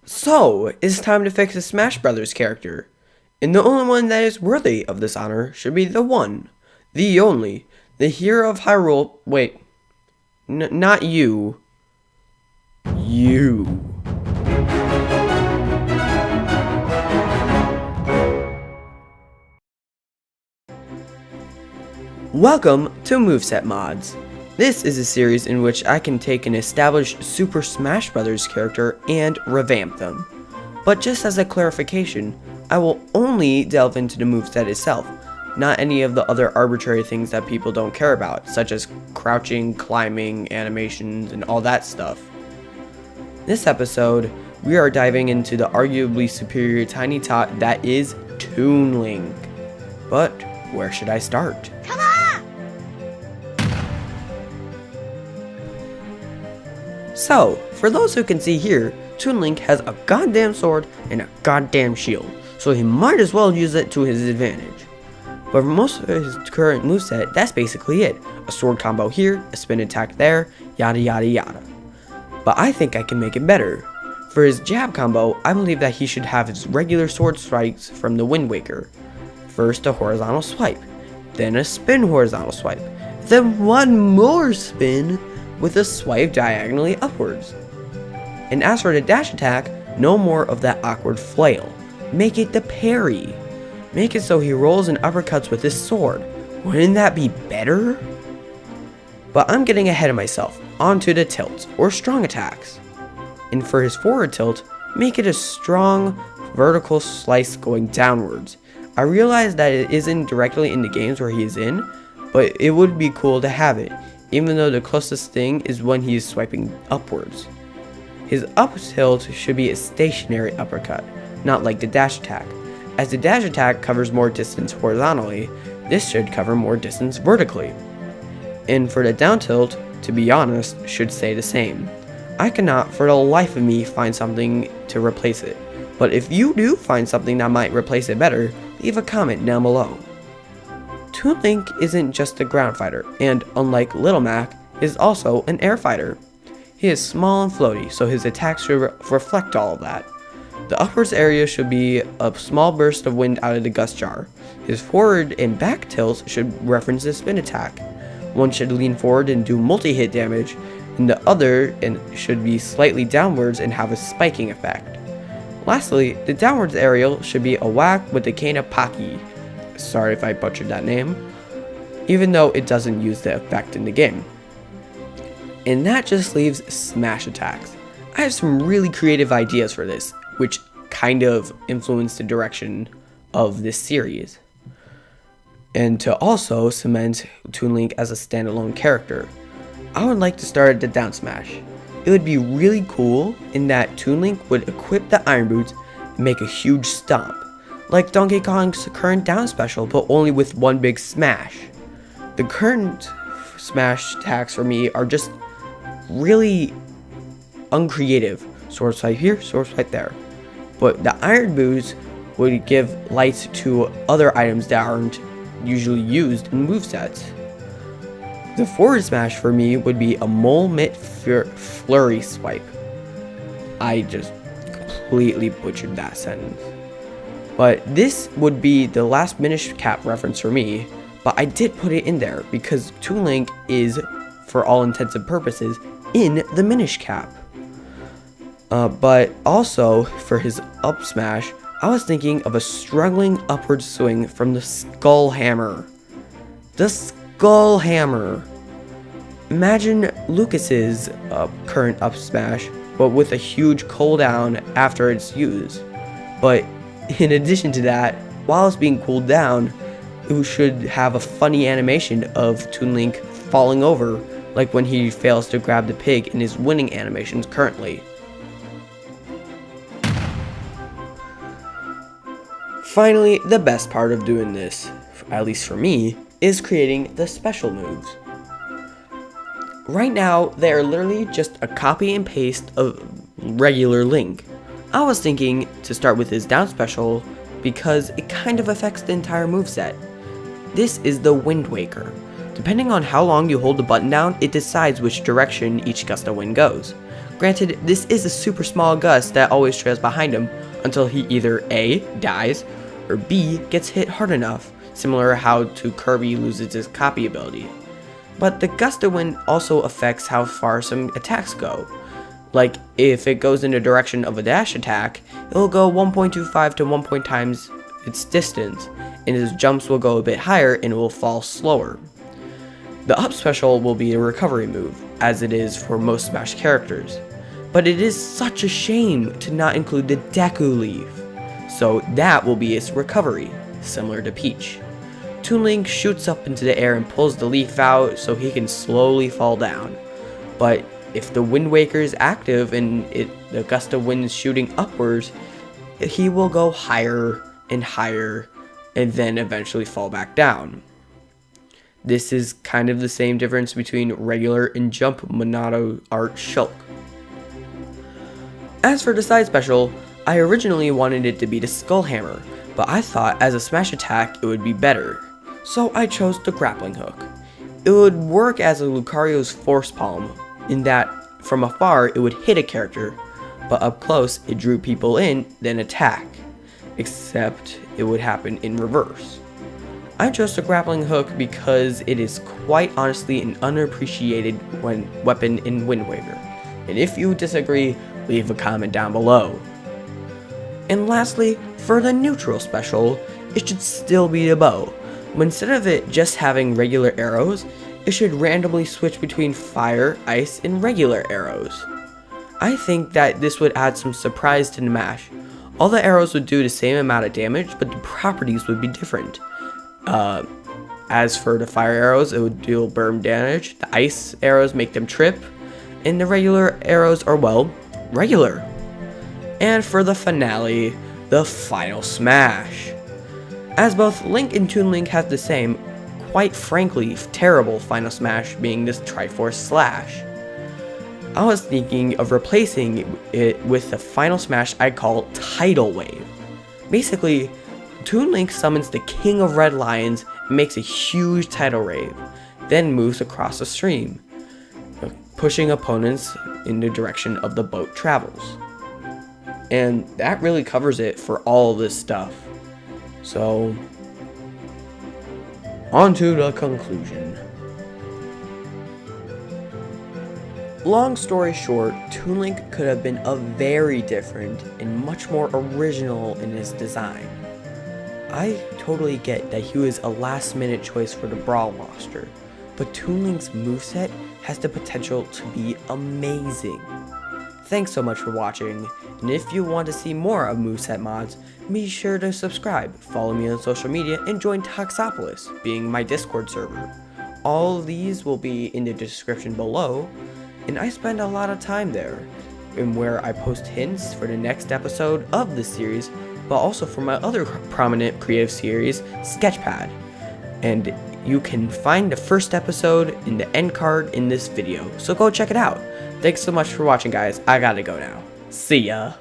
So, it's time to fix a Smash Brothers character. And the only one that is worthy of this honor should be the one, the only, the hero of Hyrule. Wait, not you. You. Welcome to Moveset Mods. This is a series in which I can take an established Super Smash Bros. Character and revamp them. But just as a clarification, I will only delve into the moveset itself, not any of the other arbitrary things that people don't care about, such as crouching, climbing, animations, and all that stuff. This episode, we are diving into the arguably superior tiny tot that is Toon Link. But where should I start? Come on! So, for those who can see here, Toon Link has a goddamn sword and a goddamn shield, so he might as well use it to his advantage. But for most of his current moveset, that's basically it. A sword combo here, a spin attack there, yada yada yada. But I think I can make it better. For his jab combo, I believe that he should have his regular sword strikes from the Wind Waker. First a horizontal swipe, then a spin horizontal swipe, then one more spin with a swipe diagonally upwards. And as for the dash attack, no more of that awkward flail. Make it the parry. Make it so he rolls and uppercuts with his sword. Wouldn't that be better? But I'm getting ahead of myself. Onto the tilts, or strong attacks. And for his forward tilt, make it a strong vertical slice going downwards. I realize that it isn't directly in the games where he is in, but it would be cool to have it, even though the closest thing is when he is swiping upwards. His up tilt should be a stationary uppercut, not like the dash attack. As the dash attack covers more distance horizontally, this should cover more distance vertically. And for the down tilt, to be honest, should stay the same. I cannot for the life of me find something to replace it, but if you do find something that might replace it better, leave a comment down below. Toon Link isn't just a ground fighter, and unlike Little Mac, is also an air fighter. He is small and floaty, so his attacks should reflect all of that. The upwards area should be a small burst of wind out of the gust jar. His forward and back tilts should reference the spin attack. One should lean forward and do multi-hit damage, and the other should be slightly downwards and have a spiking effect. Lastly, the downwards aerial should be a whack with the cane of Paki. Sorry if I butchered that name, even though it doesn't use the effect in the game. And that just leaves smash attacks. I have some really creative ideas for this, which kind of influence the direction of this series. And to also cement Toon Link as a standalone character, I would like to start at the down smash. It would be really cool in that Toon Link would equip the Iron Boots and make a huge stomp, like Donkey Kong's current down special, but only with one big smash. The current smash attacks for me are just really uncreative. Sword swipe here, sword swipe there. But the Iron Boots would give lights to other items that aren't usually used in movesets. The forward smash for me would be a mole mitt flurry swipe. I just completely butchered that sentence. But this would be the last Minish Cap reference for me, but I did put it in there because Toon Link is, for all intents and purposes, in the Minish Cap. But also, for his up smash, I was thinking of a struggling upward swing from the Skull Hammer. The Skull Hammer! Imagine Lucas's current up smash, but with a huge cooldown after it's used. But in addition to that, while it's being cooled down, it should have a funny animation of Toon Link falling over, like when he fails to grab the pig in his winning animations currently. Finally, the best part of doing this, at least for me, is creating the special moves. Right now, they are literally just a copy and paste of regular Link. I was thinking to start with his down special because it kind of affects the entire moveset. This is the Wind Waker. Depending on how long you hold the button down, it decides which direction each gust of wind goes. Granted, this is a super small gust that always trails behind him until he either A, dies, or B, gets hit hard enough, similar how to Kirby loses his copy ability. But the gust of wind also affects how far some attacks go. Like, if it goes in the direction of a dash attack, it'll go 1.25 to 1 times its distance, and his jumps will go a bit higher and it will fall slower. The up special will be a recovery move, as it is for most Smash characters. But it is such a shame to not include the Deku Leaf, so that will be its recovery, similar to Peach. Toon Link shoots up into the air and pulls the leaf out so he can slowly fall down. But if the Wind Waker is active and the gust of wind is shooting upwards, he will go higher and higher and then eventually fall back down. This is kind of the same difference between regular and jump Monado Art Shulk. As for the side special, I originally wanted it to be the Skull Hammer, but I thought as a smash attack it would be better, so I chose the Grappling Hook. It would work as a Lucario's Force Palm, in that from afar it would hit a character, but up close it drew people in, then attack, except it would happen in reverse. I chose the Grappling Hook because it is quite honestly an underappreciated weapon in Wind Waker, and if you disagree, leave a comment down below. And lastly, for the neutral special, it should still be the bow, but instead of it just having regular arrows, it should randomly switch between fire, ice, and regular arrows. I think that this would add some surprise to the mash. All the arrows would do the same amount of damage, but the properties would be different. As for the fire arrows, it would deal burn damage, the ice arrows make them trip, and the regular arrows are, well, regular. And for the finale, the final smash. As both Link and Toon Link have the same, quite frankly, terrible final smash being this Triforce Slash. I was thinking of replacing it with the final smash I call Tidal Wave. Basically, Toon Link summons the King of Red Lions and makes a huge tidal wave, then moves across the stream, pushing opponents in the direction of the boat travels. And that really covers it for all of this stuff. So, on to the conclusion. Long story short, Toon Link could have been a very different and much more original in his design. I totally get that he was a last minute choice for the Brawl roster, but Toon Link's moveset has the potential to be amazing. Thanks so much for watching, and if you want to see more of moveset mods, be sure to subscribe, follow me on social media, and join Toxopolis, being my Discord server. All of these will be in the description below, and I spend a lot of time there, and where I post hints for the next episode of this series, but also for my other prominent creative series, Sketchpad. And you can find the first episode in the end card in this video, so go check it out. Thanks so much for watching, guys. I gotta go now. See ya.